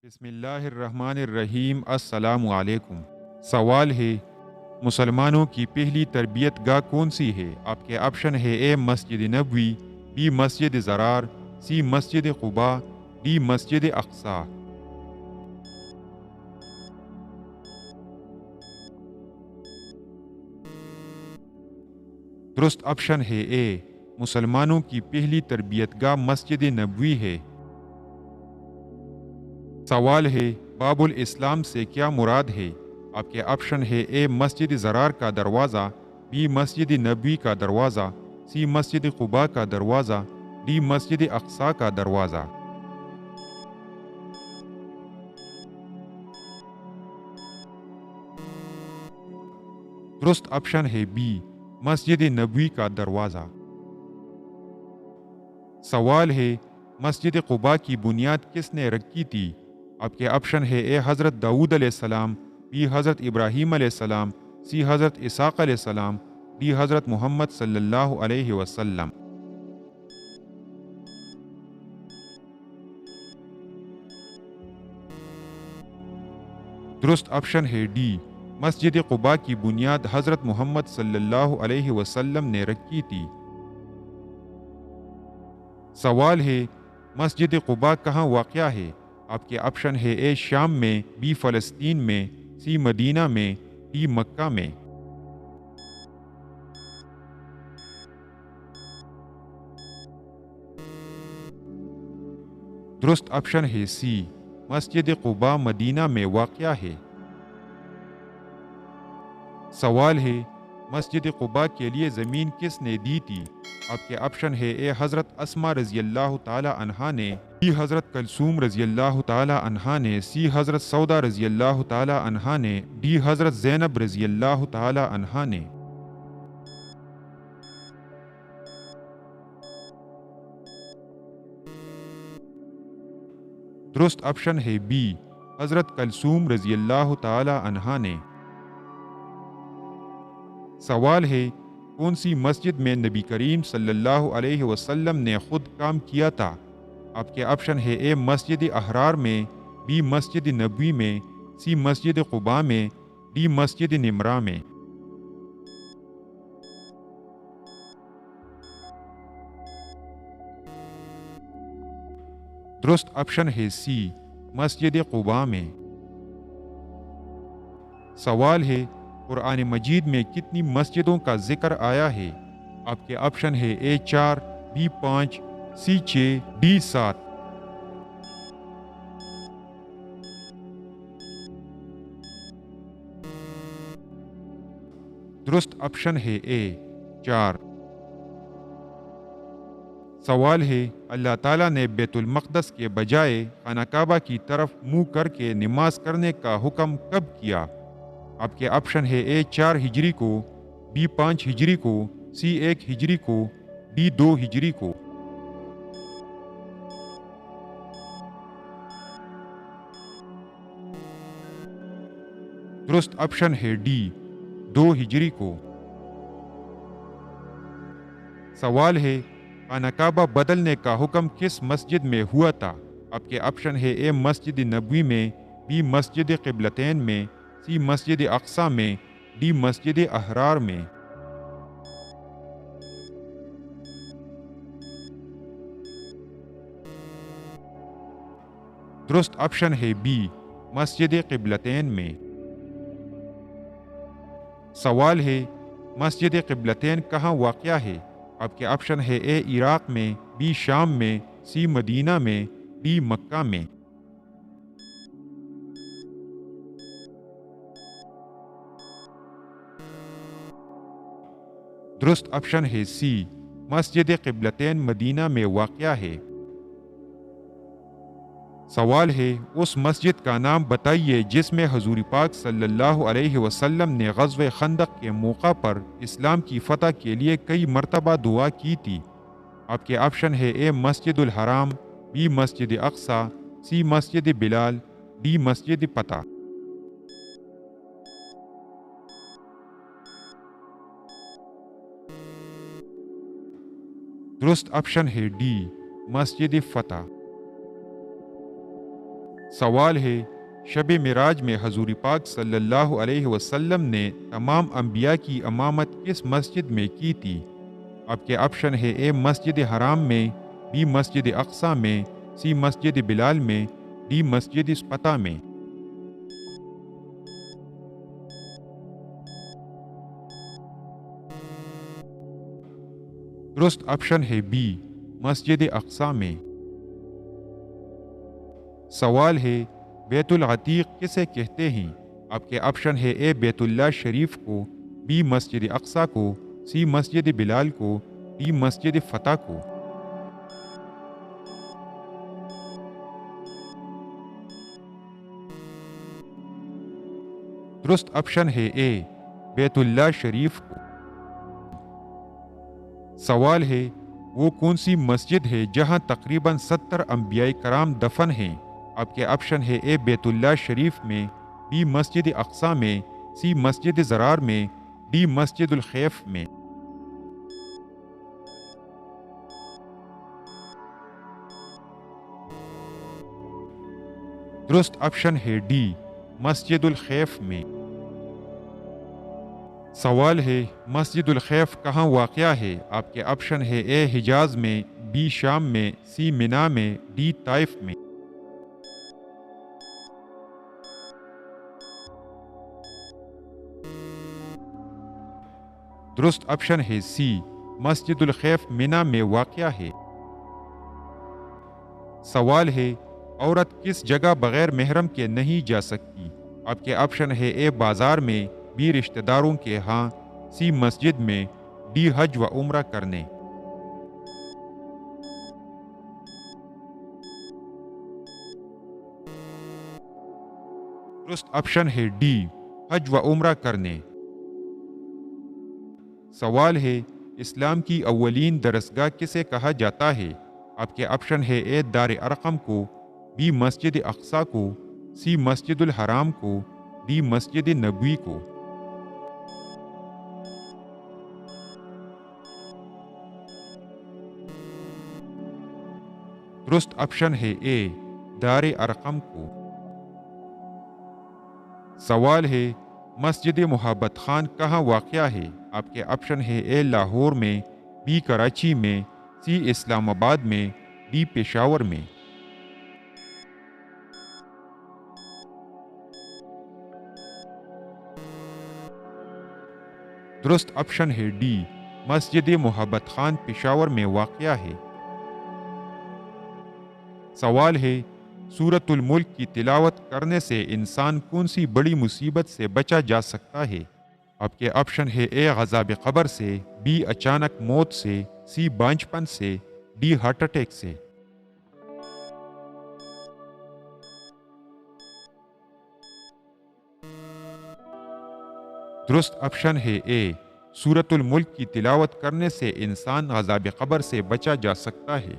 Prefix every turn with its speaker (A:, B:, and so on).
A: بسم اللہ الرحمن الرحیم۔ السلام علیکم۔ سوال ہے، مسلمانوں کی پہلی تربیت گاہ کون سی ہے؟ آپ کے آپشن ہے: اے Masjid Nabawi, be Masjid Zarar, C Masjid Quba, D مسجد اقصی۔ درست آپشن ہے اے، مسلمانوں کی پہلی تربیت گاہ مسجد نبوی ہے۔ سوال ہے، باب الاسلام سے کیا مراد ہے؟ آپ کے آپشن ہے: اے مسجد زرار کا دروازہ، بی مسجد نبوی کا دروازہ، سی مسجد قباء کا دروازہ، ڈی مسجد اقصی کا دروازہ۔ درست آپشن ہے بی، مسجد نبوی کا دروازہ۔ سوال ہے، مسجد قباء کی بنیاد کس نے رکھی تھی؟ آپ کے آپشن ہے: اے حضرت داؤد علیہ السلام، بی حضرت ابراہیم علیہ السلام، سی حضرت اسحاق علیہ السلام، ڈی حضرت محمد صلی اللہ علیہ وسلم۔ درست آپشن ہے ڈی، مسجد قباء کی بنیاد حضرت محمد صلی اللہ علیہ وسلم نے رکھی تھی۔ سوال ہے، مسجد قباء کہاں واقع ہے؟ آپ کے آپشن ہے: اے شام میں، بی فلسطین میں، سی مدینہ میں، ڈی مکہ میں۔ درست آپشن ہے سی، مسجد قباء مدینہ میں واقع ہے۔ سوال ہے، مسجد قباء کے لیے زمین کس نے دی تھی؟ آپ کے آپشن ہے: اے حضرت اسماء رضی اللہ تعالی عنہا نے، بی حضرت کلثوم رضی اللہ تعالی عنہا نے، سی حضرت سودا رضی اللہ تعالی عنہا نے، ڈی حضرت زینب رضی اللہ تعالی عنہا نے۔ درست آپشن ہے بی، حضرت کلثوم رضی اللہ تعالی عنہا نے۔ سوال ہے، کون سی مسجد میں نبی کریم صلی اللہ علیہ وسلم نے خود کام کیا تھا؟ آپ کے آپشن ہے: اے مسجد احرار میں، بی مسجد نبوی میں، سی مسجد قباء میں، ڈی مسجد نمرہ میں۔ درست آپشن ہے سی، مسجد قباء میں۔ سوال ہے، قرآن مجید میں کتنی مسجدوں کا ذکر آیا ہے؟ آپ کے آپشن ہے: اے 4، بی 5، سی 6، ڈی 7۔ درست آپشن ہے اے 4۔ سوال ہے، اللہ تعالیٰ نے بیت المقدس کے بجائے خانہ کعبہ کی طرف منہ کر کے نماز کرنے کا حکم کب کیا؟ آپ کے آپشن ہے: اے 4 ہجری کو، بی 5 ہجری کو، سی 1 ہجری کو، ڈی 2 ہجری کو۔ درست آپشن ہے ڈی، 2 ہجری کو۔ سوال ہے، خانہ کعبہ بدلنے کا حکم کس مسجد میں ہوا تھا؟ آپ کے آپشن ہے: اے مسجد نبوی میں، بی مسجد قبلتین میں، سی مسجد اقصی میں، ڈی مسجد احرار میں۔ درست آپشن ہے بی، مسجد قبلتین میں۔ سوال ہے، مسجد قبلتین کہاں واقع ہے؟ آپ کے آپشن ہے: اے عراق میں، بی شام میں، سی مدینہ میں، ڈی مکہ میں۔ درست آپشن ہے سی، مسجد قبلتین مدینہ میں واقع ہے۔ سوال ہے، اس مسجد کا نام بتائیے جس میں حضور پاک صلی اللہ علیہ وسلم نے غزوہ خندق کے موقع پر اسلام کی فتح کے لیے کئی مرتبہ دعا کی تھی۔ آپ کے آپشن ہے: اے مسجد الحرام، be Masjid Aqsa, C Masjid Bilal, D مسجد فتح۔ درست آپشن ہے ڈی، مسجد فتح۔ سوال ہے شب معراج میں حضور پاک صلی اللہ علیہ وسلم نے تمام انبیاء کی امامت کس مسجد میں کی تھی؟ آپ کے آپشن ہے اے مسجد حرام میں، بی مسجد اقصی میں، سی مسجد بلال میں، ڈی مسجد اسپتہ میں۔ درست آپشن ہے بی مسجد اقصی میں۔ سوال ہے بیت العتیق کسے کہتے ہیں؟ آپ کے آپشن ہے اے بیت اللہ شریف کو، بی مسجد اقصی کو، سی مسجد بلال کو، ڈی مسجد فتح کو۔ درست آپشن ہے اے بیت اللہ شریف کو۔ سوال ہے وہ کون سی مسجد ہے جہاں تقریباً 70 انبیاء کرام دفن ہیں؟ آپ کے آپشن ہے اے بیت اللہ شریف میں، بی مسجد اقصی میں، سی مسجد زرار میں، ڈی مسجد الخیف میں۔ درست آپشن ہے ڈی مسجد الخیف میں۔ سوال ہے مسجد الخیف کہاں واقع ہے؟ آپ کے آپشن ہے اے حجاز میں، بی شام میں، سی منا میں، ڈی طائف میں۔ درست آپشن ہے سی مسجد الخیف منا میں واقع ہے۔ سوال ہے عورت کس جگہ بغیر محرم کے نہیں جا سکتی؟ آپ کے آپشن ہے اے بازار میں، بی رشتہ داروں کے ہاں، سی مسجد میں، ڈی حج و عمرہ کرنے۔ درست آپشن ہے ڈی حج و عمرہ کرنے۔ سوال ہے اسلام کی اولین درسگاہ کسے کہا جاتا ہے؟ آپ کے آپشن ہے اے دار ارقم کو، بی مسجد اقصی کو، سی مسجد الحرام کو، ڈی مسجد نبوی کو۔ درست آپشن ہے اے دار ارقم کو۔ سوال ہے مسجد محبت خان کہاں واقع ہے؟ آپ کے آپشن ہے اے لاہور میں، بی کراچی میں، سی اسلام آباد میں، ڈی پشاور میں۔ درست آپشن ہے ڈی مسجد محبت خان پشاور میں واقع ہے۔ سوال ہے سورۃ الملک کی تلاوت کرنے سے انسان کون سی بڑی مصیبت سے بچا جا سکتا ہے؟ آپ کے آپشن ہے اے عذاب قبر سے، بی اچانک موت سے، سی بانجھپن سے، ڈی ہارٹ اٹیک سے۔ درست آپشن ہے اے سورۃ الملک کی تلاوت کرنے سے انسان عذاب قبر سے بچا جا سکتا ہے۔